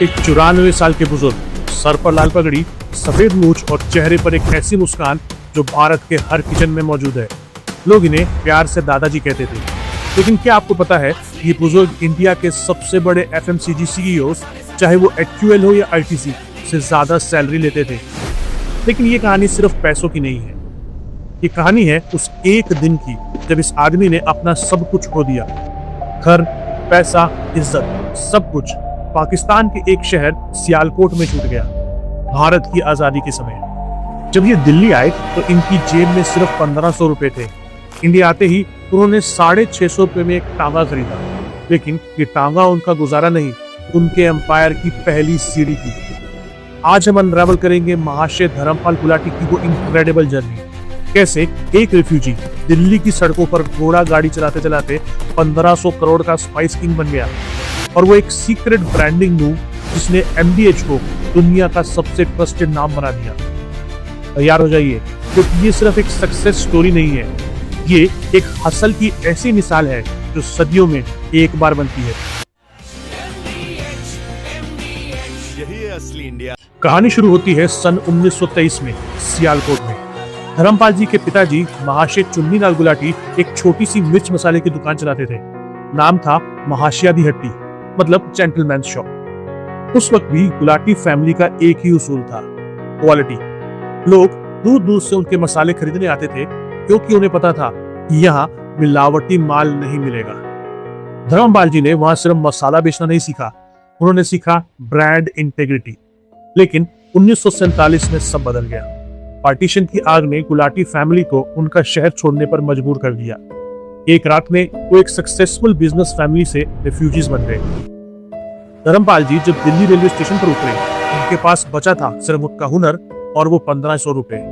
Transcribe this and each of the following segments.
एक 94 साल के बुजुर्ग, सर पर लाल पगड़ी, सफेद मूछ और चेहरे पर एक ऐसी मुस्कान जो भारत के हर किचन में मौजूद है। लोग इन्हें प्यार से दादाजी कहते थे। लेकिन क्या आपको पता है ये बुजुर्ग इंडिया के सबसे बड़े FMCG CEOs, चाहे वो HUL हो या ITC, से ज्यादा सैलरी लेते थे। लेकिन ये कहानी सिर्फ पैसों की नहीं है। ये कहानी है उस एक दिन की जब इस आदमी ने अपना सब कुछ खो दिया। घर, पैसा, इज्जत, सब कुछ पाकिस्तान के एक शहर सियालकोट में छूट गया, भारत की आजादी के समय। जब ये दिल्ली आए तो इनकी जेब में सिर्फ 1500 रुपए थे। इंडिया आते ही उन्होंने 650 रुपए में एक टांगा खरीदा। लेकिन ये टांगा उनका गुजारा नहीं, उनके एम्पायर की पहली सीढ़ी थी। आज हम अनरावल करेंगे महाशय धर्मपाल गुलाटी की वो इनक्रेडिबल जर्नी। कैसे एक रिफ्यूजी दिल्ली की सड़कों पर घोड़ा गाड़ी चलाते चलाते 1500 करोड़ का स्पाइस किंग बन गया, और वो एक सीक्रेट ब्रांडिंग मूव जिसने MDH को दुनिया का सबसे ट्रस्टेड नाम बना दिया। तैयार हो जाइए, क्योंकि ये सिर्फ एक सक्सेस स्टोरी नहीं है, ये एक हसल की ऐसी मिसाल है जो सदियों में एक बार बनती है। यही है असली इंडिया। कहानी शुरू होती है सन 1923 में सियालकोट में। धर्मपाल जी के पिताजी महाशय चुन्नीलाल गुलाटी एक छोटी सी मिर्च मसाले की दुकान चलाते थे। नाम था महाशया दी हट्टी, मतलब जेंटलमैन शॉप। उस वक्त भी गुलाटी फैमिली का एक ही उसूल था, क्वालिटी। लोग दूर दूर से उनके मसाले खरीदने आते थे क्योंकि उन्हें पता था कि यहाँ मिलावटी माल नहीं मिलेगा। धर्मपाल जी ने वहां सिर्फ मसाला बेचना नहीं सीखा, उन्होंने सीखा ब्रांड इंटेग्रिटी। लेकिन 1947 में सब बदल गया। पार्टीशन की आग ने गुलाटी फैमिली को उनका शहर छोड़ने पर मजबूर कर दिया। एक रात में वो एक सक्सेसफुल बिजनेस फैमिली से रिफ्यूजीज बन गए। धर्मपाल जी जब दिल्ली रेलवे स्टेशन पर उतरे, उनके पास बचा था सिर्फ उनका हुनर और वो 1500 रुपए।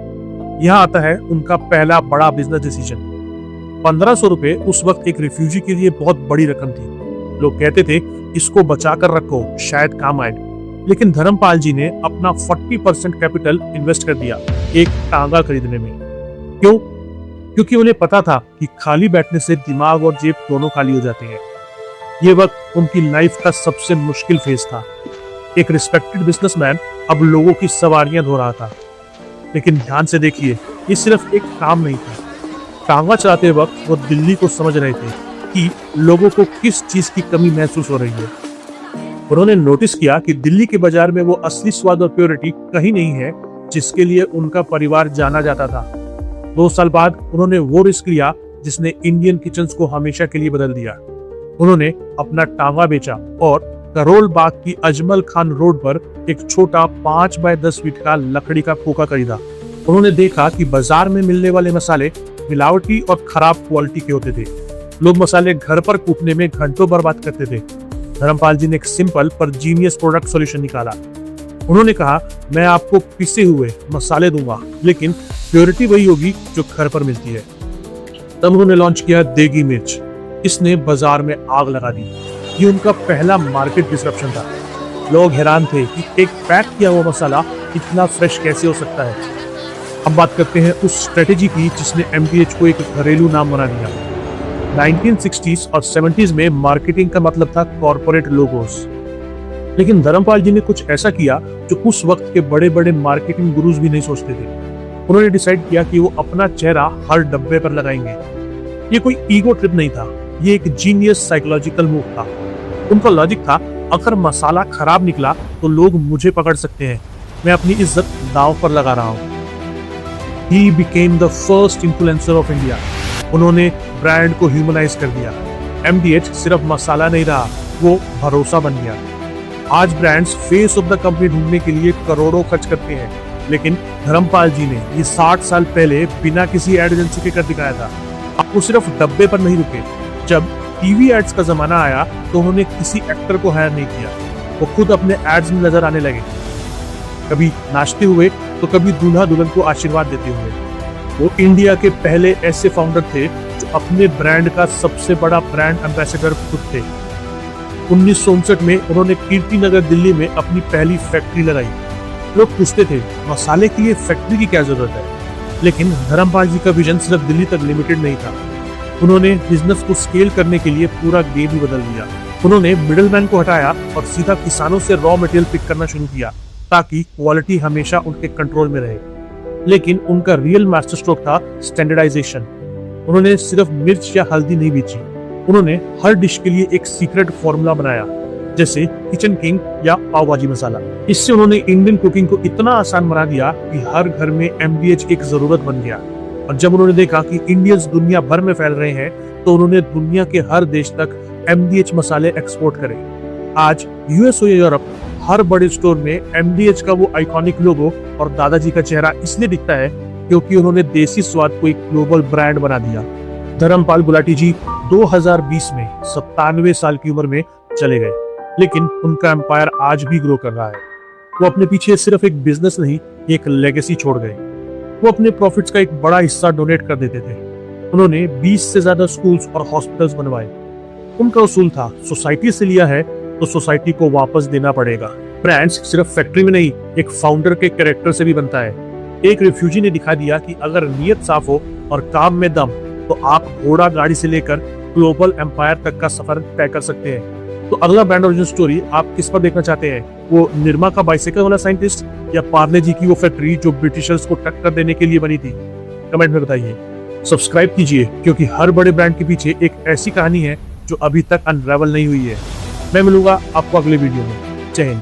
यहाँ आता है उनका पहला बड़ा बिजनेस डिसीजन। 1500 रुपए उस वक्त एक रिफ्यूजी के लिए बहुत बड़ी रकम थी। लोग कहते थे इसको बचा कर रखो, शायद काम आए। लेकिन धर्मपाल जी ने अपना 40% कैपिटल इन्वेस्ट कर दिया एक टांगा खरीदने में। क्यों? क्योंकि उन्हें पता था कि खाली बैठने से दिमाग और जेब दोनों खाली हो जाते हैं। ये वक्त उनकी लाइफ का सबसे मुश्किल फेज था। एक रिस्पेक्टेड बिजनेसमैन अब लोगों की सवारियां धो रहा था। लेकिन ध्यान से देखिए, ये सिर्फ एक काम नहीं था। टांगा चलाते वक्त वो दिल्ली को समझ रहे थे कि लोगों को किस चीज की कमी महसूस हो रही है। उन्होंने नोटिस किया कि दिल्ली के बाजार में वो असली स्वाद और प्योरिटी कहीं नहीं है जिसके लिए उनका परिवार जाना जाता था। 2 साल बाद उन्होंने वो रिस्क लिया जिसने इंडियन किचन्स को हमेशा के लिए बदल दिया। उन्होंने अपना टांगा बेचा और करोल बाग की अजमल खान रोड पर एक छोटा 5 बाय 10 फीट का लकड़ी का खोखा खरीदा। उन्होंने देखा कि बाजार में मिलने वाले मसाले मिलावटी और खराब क्वालिटी के होते थे। लोग मसाले घर पर कूटने में घंटों बर्बाद करते थे। धर्मपाल जी ने एक सिंपल पर जीनियस प्रोडक्ट सॉल्यूशन निकाला। उन्होंने कहा, मैं आपको पिसे हुए मसाले दूंगा, लेकिन प्योरिटी वही होगी जो घर पर मिलती है। तब उन्होंने लॉन्च किया देगी मिर्च। इसने बाजार में आग लगा दी। ये उनका पहला मार्केट डिसरप्शन था। लोग हैरान थे कि एक पैक किया हुआ मसाला इतना फ्रेश कैसे हो सकता है। अब बात करते हैं उस स्ट्रेटेजी की जिसने MDH को एक घरेलू नाम बना दिया। 1960s और 70s में मार्केटिंग का मतलब था कॉर्पोरेट लोगोस। लेकिन धर्मपाल जी ने कुछ ऐसा किया जो उस वक्त के बड़े बड़े मार्केटिंग गुरुज भी नहीं सोचते थे। उन्होंने डिसाइड किया कि वो अपना चेहरा हर डब्बे पर लगाएंगे। ये कोई ईगो ट्रिप नहीं था, ये एक जीनियस साइकोलॉजिकल मूव था। उनका लॉजिक था, अगर मसाला खराब निकला तो लोग मुझे पकड़ सकते हैं, मैं अपनी इज्जत दांव पर लगा रहा हूँ। He became the first influencer of India. उन्होंने ब्रांड को ह्यूमनाइज कर दिया। MDH सिर्फ मसाला नहीं रहा, वो भरोसा बन गया। आज brands face of the company ढूंढने के लिए करोड़ों खर्च करते हैं, लेकिन धर्मपाल जी ने ये 60 साल पहले बिना किसी एड एजेंसी के कर दिखाया था। आपको सिर्फ डब्बे पर नहीं रुके। जब टीवी एड्स का जमाना आया तो उन्होंने किसी एक्टर को हायर नहीं किया, वो खुद अपने एड्स में नजर आने लगे, कभी नाचते हुए तो कभी दूल्हा दुल्हन को आशीर्वाद देते हुए। वो इंडिया के पहले ऐसे फाउंडर थे जो अपने ब्रांड का सबसे बड़ा ब्रांड एम्बेसडर खुद थे। 1959 में उन्होंने कीर्ति नगर दिल्ली में अपनी पहली फैक्ट्री लगाई। लोग पूछते थे मसाले के लिए फैक्ट्री की क्या जरूरत है, लेकिन धर्मपाल जी का विजन सिर्फ दिल्ली तक लिमिटेड नहीं था। उन्होंने बिजनेस को स्केल करने के लिए पूरा गेम ही बदल दिया। उन्होंने मिडलमैन को हटाया और सीधा किसानों से रॉ मटेरियल पिक करना शुरू किया ताकि क्वालिटी हमेशा उनके कंट्रोल में रहे। लेकिन उनका रियल मास्टर स्ट्रोक था स्टैंडर्डाइजेशन। उन्होंने सिर्फ मिर्च या हल्दी नहीं बेची, उन्होंने हर डिश के लिए एक सीक्रेट फॉर्मूला बनाया, जैसे किचन किंग या पाव भाजी मसाला। इससे उन्होंने इंडियन कुकिंग को इतना आसान बना दिया कि हर घर में MDH एक जरूरत बन गया। और जब उन्होंने देखा कि इंडियंस दुनिया भर में फैल रहे हैं, तो उन्होंने दुनिया के हर देश तक MDH मसाले एक्सपोर्ट करे। आज US हो या यूरोप, हर बड़े स्टोर में MDH का वो आइकॉनिक लोगो और दादाजी का चेहरा इसलिए दिखता है क्योंकि उन्होंने देसी स्वाद को एक ग्लोबल ब्रांड बना दिया। धर्मपाल गुलाटी जी 2020 में 97 साल की उम्र में चले गए, लेकिन उनका एम्पायर आज भी ग्रो कर रहा है। वो अपने पीछे सिर्फ एक बिजनेस नहीं, एक लेगेसी छोड़ गए। वो अपने प्रॉफिट्स का एक बड़ा हिस्सा डोनेट कर देते थे। उन्होंने 20 से ज्यादा स्कूल्स और हॉस्पिटल्स बनवाए। उनका उसूल था, सोसाइटी से लिया है तो सोसाइटी को वापस देना पड़ेगा। ब्रांड्स सिर्फ फैक्ट्री में नहीं, एक फाउंडर के कैरेक्टर से भी बनता है। एक रिफ्यूजी ने दिखा दिया कि अगर नीयत साफ हो और काम में दम, तो आप घोड़ा गाड़ी से लेकर ग्लोबल एम्पायर तक का सफर तय कर सकते हैं। तो अगला ब्रांड ओरिजिन स्टोरी आप किस पर देखना चाहते हैं? वो निर्मा का बाइसाइकिल वाला साइंटिस्ट या पार्ले जी की वो फैक्ट्री जो ब्रिटिशर्स को टक्कर देने के लिए बनी थी? कमेंट में बताइए। सब्सक्राइब कीजिए, क्योंकि हर बड़े ब्रांड के पीछे एक ऐसी कहानी है जो अभी तक अनरावल नहीं हुई है। मैं मिलूंगा आपको अगले वीडियो में। जय हिंद।